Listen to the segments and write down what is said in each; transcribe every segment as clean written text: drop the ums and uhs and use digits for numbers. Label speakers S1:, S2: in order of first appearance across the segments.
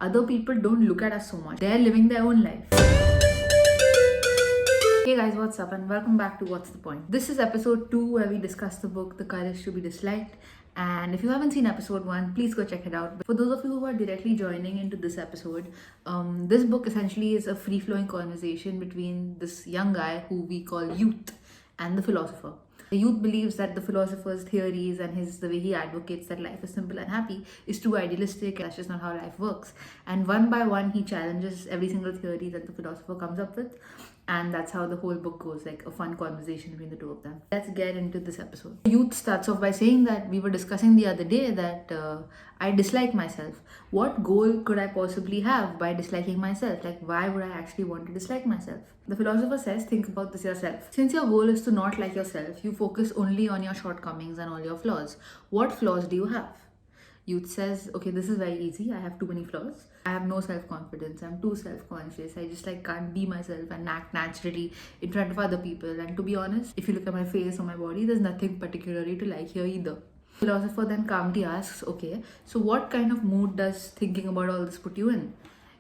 S1: other people don't look at us so much. They're living their own life. Hey guys, what's up and welcome back to What's the Point? This is episode 2 where we discuss the book The Courage to be Disliked. And if you haven't seen episode 1, please go check it out. But for those of you who are directly joining into this episode, this book essentially is a free-flowing conversation between this young guy who we call Youth and the philosopher. The youth believes that the philosopher's theories and the way he advocates that life is simple and happy is too idealistic. That's just not how life works. And one by one, he challenges every single theory that the philosopher comes up with. And that's how the whole book goes, like a fun conversation between the two of them. Let's get into this episode. Youth starts off by saying that we were discussing the other day that I dislike myself. What goal could I possibly have by disliking myself? Like, why would I actually want to dislike myself? The philosopher says, think about this yourself. Since your goal is to not like yourself, you focus only on your shortcomings and all your flaws. What flaws do you have? Youth says, okay, this is very easy. I have too many flaws. I have no self-confidence. I'm too self-conscious. I just can't be myself and act naturally in front of other people. And to be honest, if you look at my face or my body, there's nothing particularly to like here either. The philosopher then calmly asks, okay, so what kind of mood does thinking about all this put you in?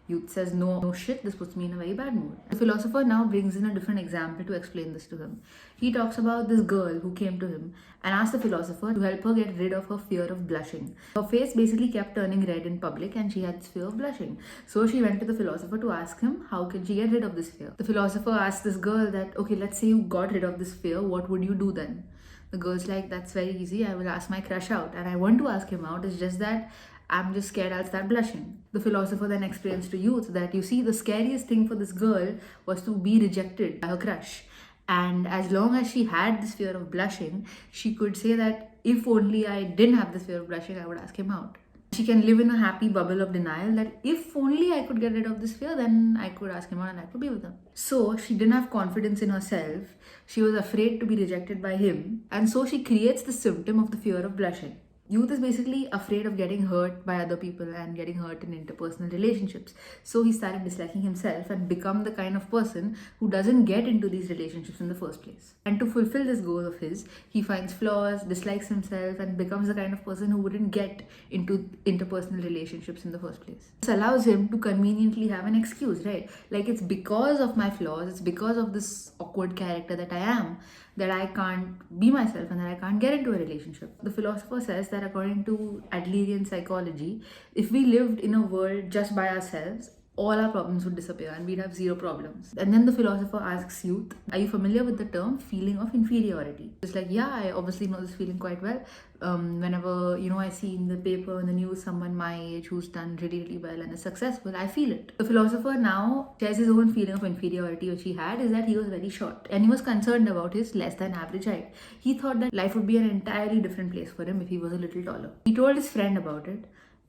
S1: Youth says, no shit, this puts me in a very bad mood. The philosopher now brings in a different example to explain this to him. He talks about this girl who came to him and asked the philosopher to help her get rid of her fear of blushing. Her face basically kept turning red in public and she had this fear of blushing. So she went to the philosopher to ask him, how can she get rid of this fear? The philosopher asked this girl that, okay, let's say you got rid of this fear, what would you do then? The girl's like, that's very easy, I will ask my crush out. And I want to ask him out, it's just that I'm just scared I'll start blushing. The philosopher then explains to youth that, you see, the scariest thing for this girl was to be rejected by her crush. And as long as she had this fear of blushing, she could say that if only I didn't have this fear of blushing, I would ask him out. She can live in a happy bubble of denial that if only I could get rid of this fear, then I could ask him out and I could be with him. So she didn't have confidence in herself. She was afraid to be rejected by him. And so she creates the symptom of the fear of blushing. Youth is basically afraid of getting hurt by other people and getting hurt in interpersonal relationships. So he started disliking himself and become the kind of person who doesn't get into these relationships in the first place. And to fulfill this goal of his, he finds flaws, dislikes himself, and becomes the kind of person who wouldn't get into interpersonal relationships in the first place. This allows him to conveniently have an excuse, right? Like, it's because of my flaws, it's because of this awkward character that I am, that I can't be myself and that I can't get into a relationship. The philosopher says that according to Adlerian psychology, if we lived in a world just by ourselves, all our problems would disappear and we'd have zero problems. And then the philosopher asks youth, are you familiar with the term feeling of inferiority? It's like, yeah, I obviously know this feeling quite well. Whenever, I see in the paper, in the news, someone my age who's done really well and is successful, I feel it. The philosopher now shares his own feeling of inferiority, which he had, is that he was very short and he was concerned about his less than average height. He thought that life would be an entirely different place for him if he was a little taller. He told his friend about it.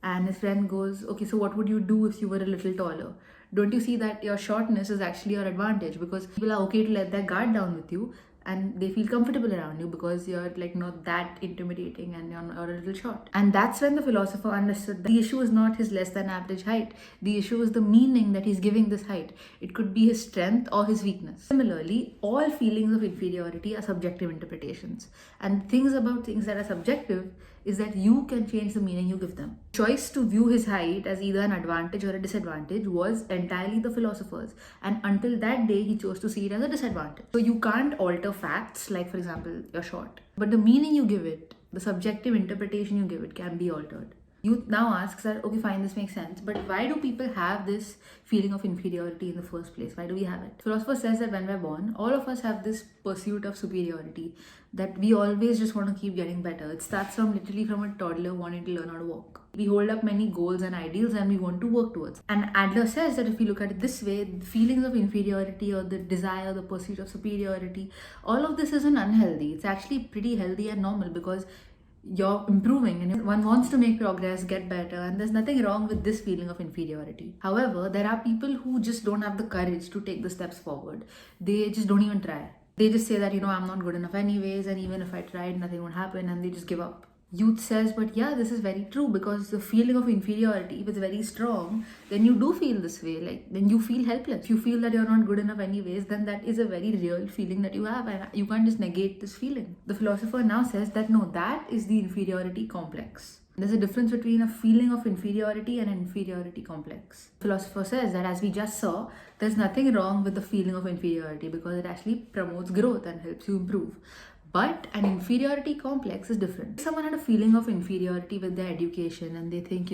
S1: And his friend goes, okay, so what would you do if you were a little taller? Don't you see that your shortness is actually your advantage? Because people are okay to let their guard down with you and they feel comfortable around you because you're not that intimidating and you're a little short. And that's when the philosopher understood that the issue is not his less than average height. The issue is the meaning that he's giving this height. It could be his strength or his weakness. Similarly, all feelings of inferiority are subjective interpretations. And things about things that are subjective is that you can change the meaning you give them. Choice to view his height as either an advantage or a disadvantage was entirely the philosopher's, and until that day he chose to see it as a disadvantage. So you can't alter facts, like for example, you're short, but the meaning you give it, the subjective interpretation you give it, can be altered. Youth now asks that, okay, fine, this makes sense, but why do people have this feeling of inferiority in the first place? Why do we have it? Philosopher says that when we're born, all of us have this pursuit of superiority, that we always just want to keep getting better. It starts literally from a toddler wanting to learn how to walk. We hold up many goals and ideals and we want to work towards. And Adler says that if we look at it this way, the feelings of inferiority or the desire, the pursuit of superiority, all of this isn't unhealthy. It's actually pretty healthy and normal because you're improving and one wants to make progress, get better, and there's nothing wrong with this feeling of inferiority. However, there are people who just don't have the courage to take the steps forward. They just don't even try. They just say that, I'm not good enough anyways, and even if I tried, nothing would happen, and they just give up. Youth says, but yeah, this is very true, because the feeling of inferiority, if it's very strong, then you do feel this way, then you feel helpless. If you feel that you're not good enough anyways, then that is a very real feeling that you have, and you can't just negate this feeling. The philosopher now says that no, that is the inferiority complex. There's a difference between a feeling of inferiority and an inferiority complex. Philosopher says that, as we just saw, there's nothing wrong with the feeling of inferiority because it actually promotes growth and helps you improve. But an inferiority complex is different. If someone had a feeling of inferiority with their education and they think,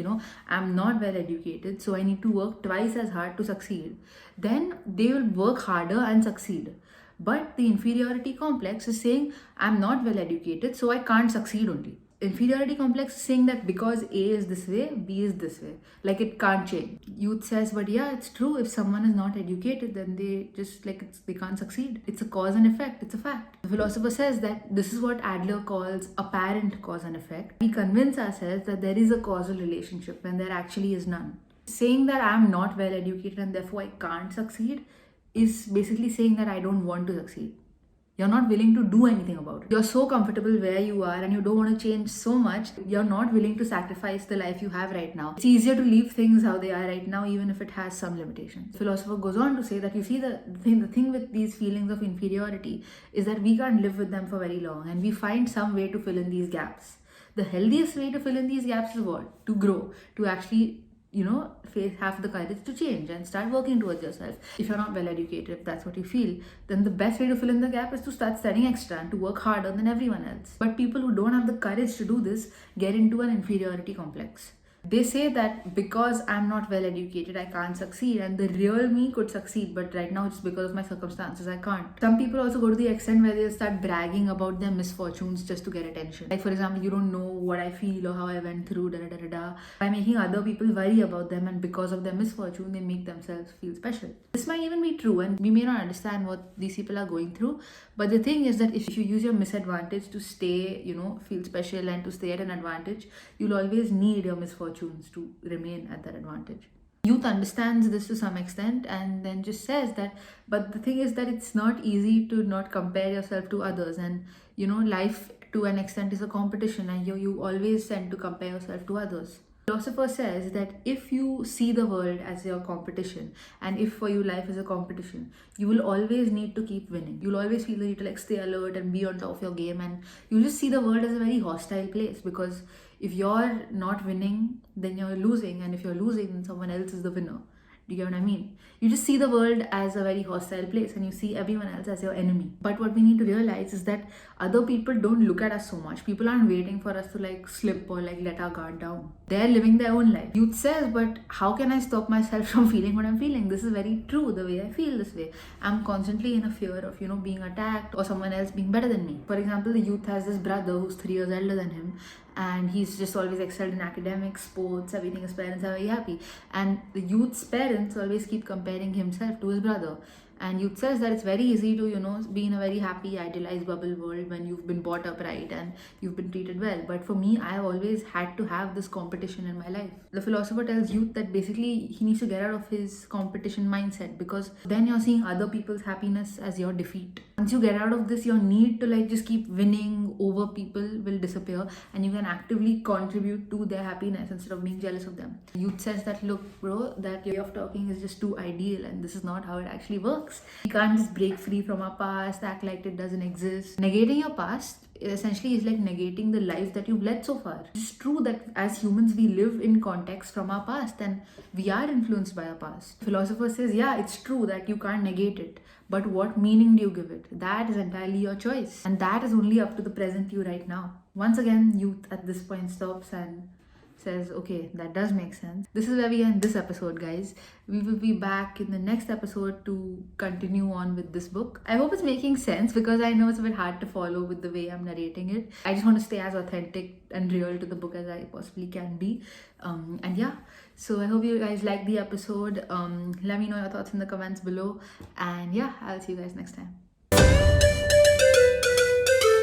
S1: I'm not well educated, so I need to work twice as hard to succeed, then they will work harder and succeed. But the inferiority complex is saying, I'm not well educated, so I can't succeed only. Inferiority complex is saying that because A is this way, B is this way. Like it can't change. Youth says, but yeah, it's true. If someone is not educated, then they just they can't succeed. It's a cause and effect. It's a fact. The philosopher says that this is what Adler calls apparent cause and effect. We convince ourselves that there is a causal relationship when there actually is none. Saying that I'm not well educated and therefore I can't succeed is basically saying that I don't want to succeed. You're not willing to do anything about it. You're so comfortable where you are and you don't want to change so much. You're not willing to sacrifice the life you have right now. It's easier to leave things how they are right now, even if it has some limitations. The philosopher goes on to say that you see the thing with these feelings of inferiority is that we can't live with them for very long and we find some way to fill in these gaps. The healthiest way to fill in these gaps is what? To grow, to actually have the courage to change and start working towards yourself. If you're not well educated, if that's what you feel, then the best way to fill in the gap is to start studying extra and to work harder than everyone else. But people who don't have the courage to do this get into an inferiority complex. They say that because I'm not well educated, I can't succeed, and the real me could succeed, but right now it's because of my circumstances I can't. Some people also go to the extent where they start bragging about their misfortunes just to get attention. Like, for example, you don't know what I feel or how I went through, by making other people worry about them, and because of their misfortune, they make themselves feel special. This might even be true, and we may not understand what these people are going through, but the thing is that if you use your misadvantage to stay, feel special and to stay at an advantage, you'll always need your misfortunes to remain at that advantage. Youth understands this to some extent and then just says that, but the thing is that it's not easy to not compare yourself to others, and life to an extent is a competition, and you always tend to compare yourself to others. Philosopher says that if you see the world as your competition, and if for you life is a competition, you will always need to keep winning. You'll always feel the need to stay alert and be on top of your game, and you'll just see the world as a very hostile place, because if you're not winning, then you're losing, and if you're losing, then someone else is the winner. Do you get what I mean? You just see the world as a very hostile place and you see everyone else as your enemy. But what we need to realize is that other people don't look at us so much. People aren't waiting for us to slip or let our guard down. They're living their own life. Youth says, but how can I stop myself from feeling what I'm feeling? This is very true, the way I feel this way. I'm constantly in a fear of, being attacked or someone else being better than me. For example, the youth has this brother who's 3 years elder than him, and he's just always excelled in academics, sports, everything. His parents are very happy, and the youth's parents always keep comparing himself to his brother. And youth says that it's very easy to be in a very happy, idealized bubble world when you've been brought up right and you've been treated well. But for me, I've always had to have this competition in my life. The philosopher tells youth that basically he needs to get out of his competition mindset, because then you're seeing other people's happiness as your defeat. Once you get out of this, your need to just keep winning over people will disappear, and you can actively contribute to their happiness instead of being jealous of them. Youth says that, look bro, that way of talking is just too ideal, and this is not how it actually works. We can't just break free from our past, act like it doesn't exist. Negating your past essentially is like negating the life that you've led so far. It's true that as humans we live in context from our past and we are influenced by our past. Philosopher says, yeah, it's true that you can't negate it, but what meaning do you give it? That is entirely your choice, and that is only up to the present you right now. Once again, youth at this point stops and says, okay, that does make sense. This is where we end this episode, guys. We will be back in the next episode to continue on with this book. I hope it's making sense, because I know it's a bit hard to follow with the way I'm narrating it. I just want to stay as authentic and real to the book as I possibly can be. And yeah, so I hope you guys like the episode. Let me know your thoughts in the comments below. And yeah, I'll see you guys next time.